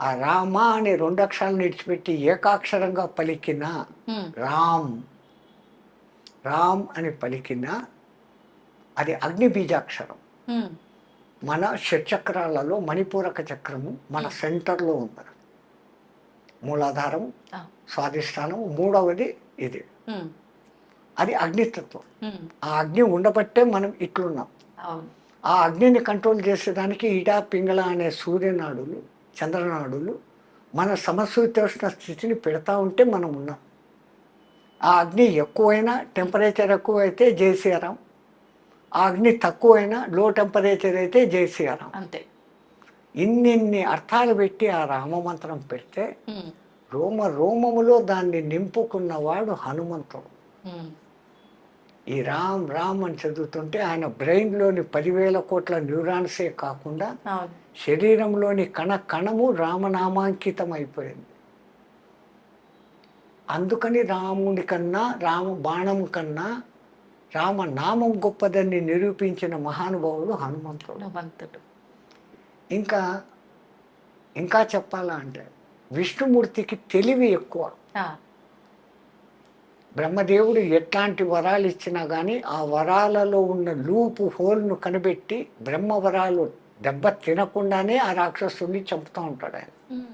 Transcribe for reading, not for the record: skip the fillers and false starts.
ఆ రామ అనే 2 అక్షరాలను విడిచిపెట్టి ఏకాక్షరంగా పలికిన హ్మ్. రామ్, రామ్ అని పలికిన అది అగ్ని బీజాక్షరం. హ్మ్. మన షట్చక్రాలలో మణిపూరక చక్రము మన హ్మ్. సెంటర్‌లో ఉంది. మూలాధారం, ఆ! స్వాధిష్టానం, మూడవది ఇది. హ్మ్. అది అగ్నితత్వం. హ్మ్. ఆ అగ్ని ఉండబట్టే మనం ఇట్లున్నాం. అవును. ఆ అగ్నిని కంట్రోల్ చేసేదానికి ఇడ, పింగళ అనే సూర్యనాడులు, చంద్రనాడులు మన సమశీతోష్ణ స్థితిని పెడతా ఉంటే మనం ఉన్నాం. ఆ అగ్ని ఎక్కువైనా టెంపరేచర్ ఎక్కువైతే జై శ్రీరామ్. ఆ అగ్ని తక్కువైనా లో టెంపరేచర్ అయితే జై శ్రీరామ్. అంతే. ఇన్నిన్ని అర్థాలు పెట్టి ఆ రామమంత్రం పెడితే హ్మ్. రోమ రోమములో దాన్ని నింపుకున్నవాడు హనుమంతుడు. హ్మ్. ఈ రామ్ రామ్ అని చదువుతుంటే ఆయన బ్రెయిన్లోని 10,000 కోట్ల న్యూరాన్సే కాకుండా అవును. శరీరంలోని కణ కణము రామనామాంకితం అయిపోయింది. అందుకని రాముడి కన్నా రామ బాణం కన్నా రామనామం గొప్పదని నిరూపించిన మహానుభావుడు హనుమంతుడు. హనుమంతుడు. ఇంకా ఇంకా చెప్పాలా అంటే విష్ణుమూర్తికి తెలివి ఎక్కువ. ఆ! బ్రహ్మదేవుడు ఎట్లాంటి వరాలు ఇచ్చినా కానీ ఆ వరాలలో ఉన్న లూపు హోల్ను కనిపెట్టి బ్రహ్మ వరాలు దెబ్బ తినకుండానే ఆ రాక్షసుని చంపుతూ ఉంటాడు ఆయన.